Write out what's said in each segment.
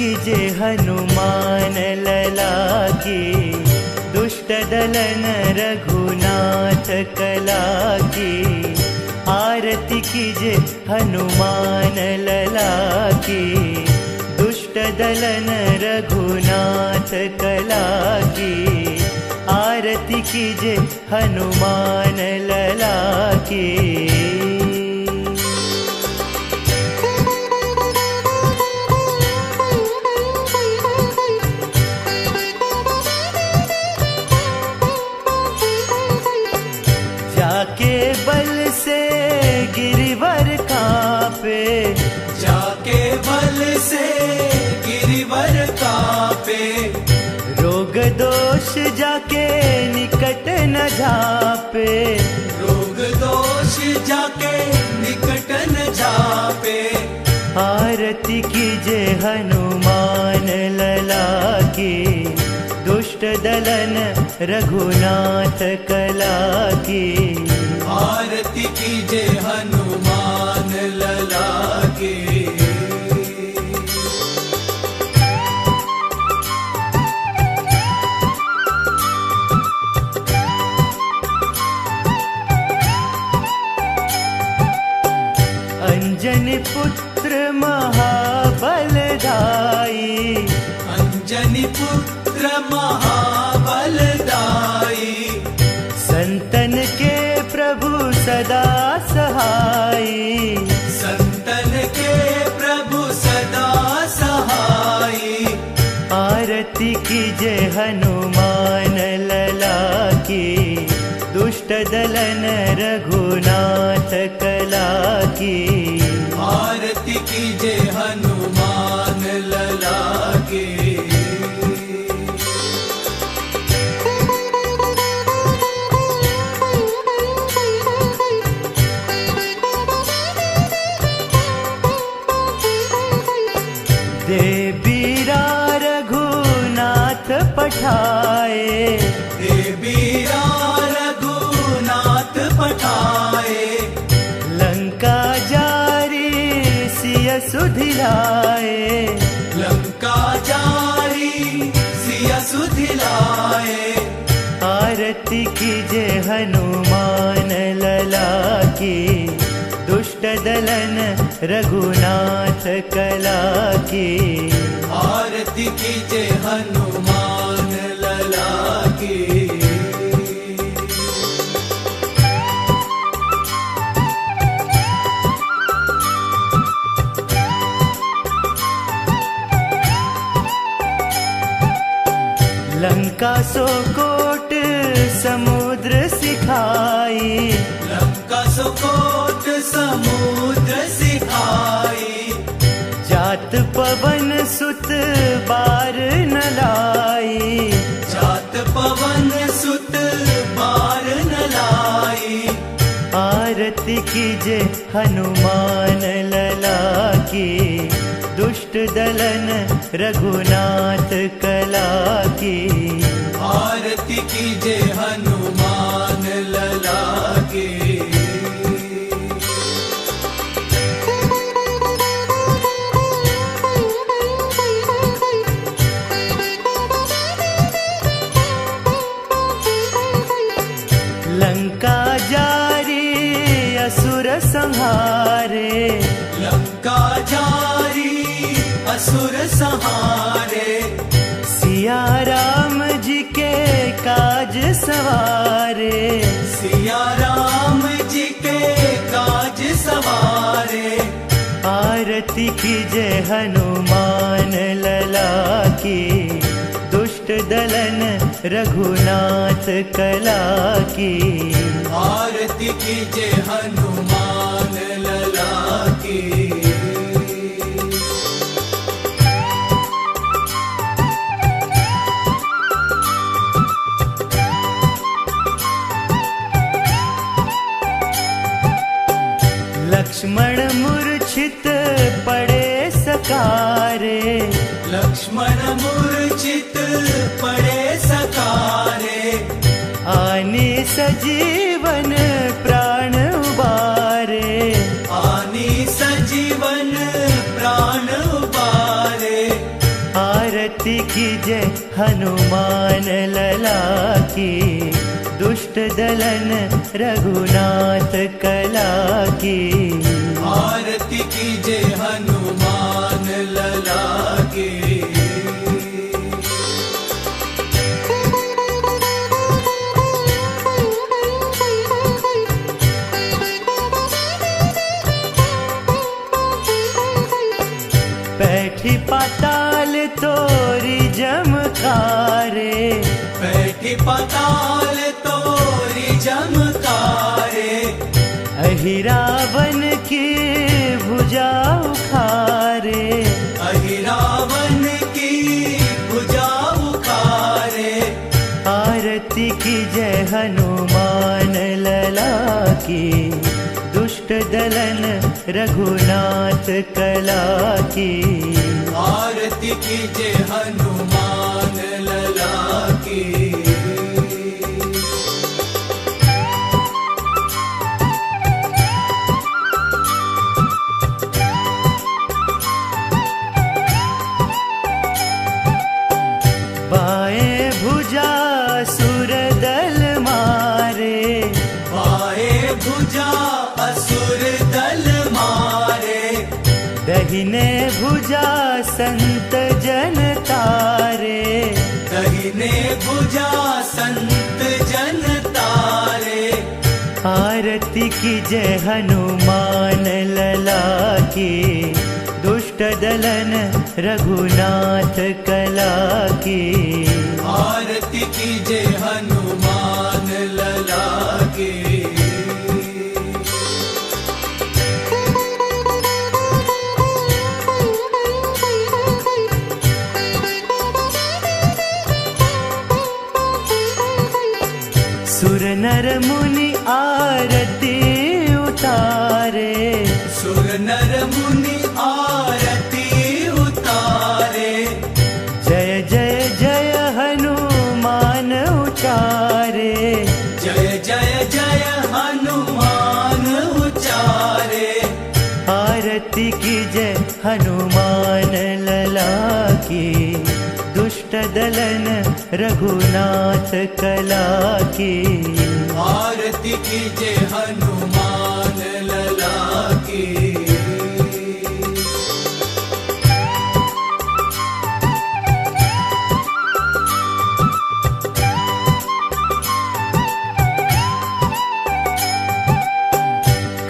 कीजे हनुमान लला की, दुष्ट दलन रघुनाथ कला की। आरती कीजे हनुमान लला की, दुष्ट दलन रघुनाथ कला की। आरती कीजे हनुमान लला की। जाके बल से गिरिवर कांपे, जाके बल से गिरिवर कांपे। रोग दोष जाके निकट न झापे, रोग दोष जाके निकट न झापे। आरती कीजे हनुमान लला की, दुष्ट दलन रघुनाथ कला की। आरती कीजे हनुमान लला की। अंजनी पुत्र महाबलदाई, अंजनी पुत्र महाबलदाई। संतन के प्रभु सदा सहाई, संतन के प्रभु सदा सहाई। आरती कीजे हनुमान लला की, दुष्ट दलन रघुनाथ कला की। आरती कीजे हनुमान लला की। दे बीरा रघुनाथ पठाए, दे बीरा रघुनाथ पठाए। लंका जारी सिय सुधिलाए, लंका जारी सिया सुधिलाए। आरती कीजे हनुमान लला की, दुष्ट दलन रघुनाथ कला की। आरती कीजे हनुमान लला की। लंका सो कोट समुद्र सिखाई, लंका सुकोट समुद्र सिखाई। जात पवन सुत बार न लाई, जात पवन सुत बार न लाई। आरती कीजे हनुमान लला की, दुष्ट दलन रघुनाथ कला की। आरती कीजे हनुमान लला की। लंका जारी असुर संहारे, लंका जारी असुर संहारे। सिया राम जी के काज सवारे, सिया राम जी के काज सवारे। आरती कीजे हनुमान लला की, दुष्ट दलन रघुनाथ कला की। आरती कीजे हनुमान लला की। लक्ष्मण मूर्छित पड़े सकारे, लक्ष्मण मूर्छित पड़े सकारे। आनी सजीवन प्राण उबारे, आनी सजीवन प्राण उबारे। हनुमान लला की, दुष्ट दलन रघुनाथ कला की। आरती कीजे हनुमान लला की। बैठी पाताल तोरी जमकारे, बैठी पाताल तोरी जमकारे। अहिरावन की भुजा उखारे, अहिरावन की भुजा उखारे। आरती की जय हनुमान लला की, दुष्ट दलन रघुनाथ कला की। आरती कीजे हनुमान लला की। बाएं भुजा सुर दल मारे, बाएं भुजा असुर दल मारे। दहिने भुजा संत जन तारे, दहिने भुजा संत जन तारे। आरती की जय हनुमान लला की, दुष्ट दलन रघुनाथ कला की। आरती कीजे हनुमान लला की। सुर नर मुनि आरती उतारे, सुर नर मुनि आरती उतारे। जय जय जय हनुमान उचारे, जय जय जय हनुमान उचारे। आरती की जय हनुमान लला की, दुष्ट दलन रघुनाथ कला की। आरती कीजे हनुमान लला की।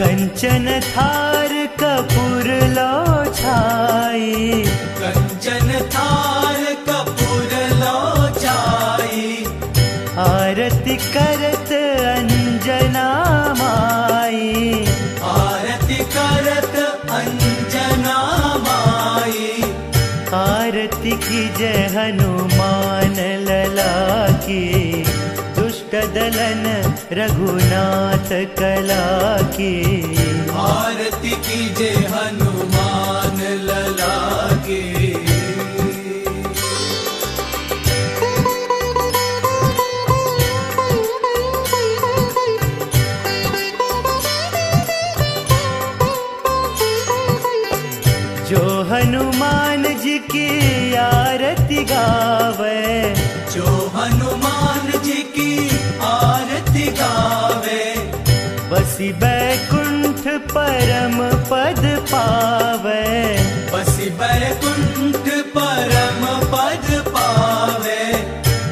कंचन थार कपूर लो छाई, कंचन थार कपूर लो छाई। आरती करत अंजना माई, आरती करत अंजना माई। आरती की जय हनुमान लला की, दुष्ट दलन रघुनाथ कला की। आरती कीजे हनुमान लला की। जो हनुमान जी की आरती गावे, जो हनुमान जी की आरती गावे। बसी बैकुंठ परम पद पावे, बसी बैकुंठ परम पद पावे।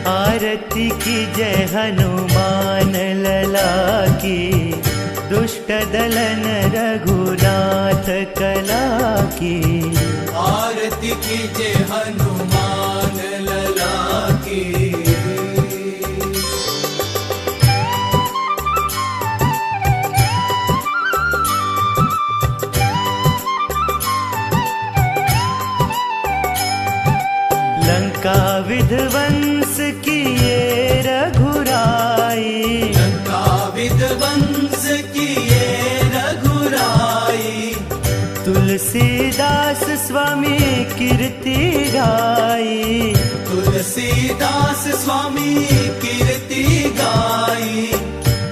आरती की जय हनुमान लला की, दुष्ट दलन रघुनाथ कला की। आरती कीजे हनुमान लला की। लंका विध्वंस किए रघुराई, लंका विध्वंस किए रघुराई। तुलसीदास स्वामी कीर्ति गाई, तुलसीदास स्वामी कीर्ति गाई।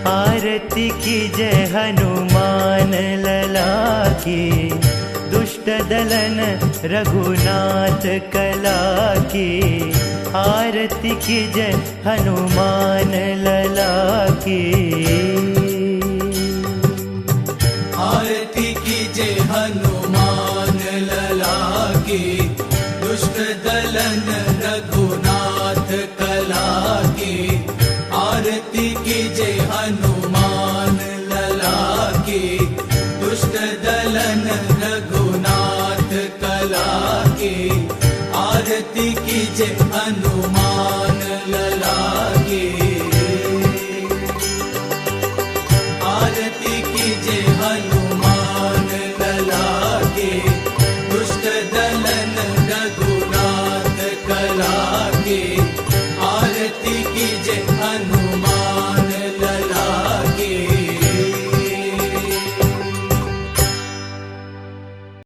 आरती की जय हनुमान लला की, दुष्ट दलन रघुनाथ कला की। आरती कीजय हनुमान लला की।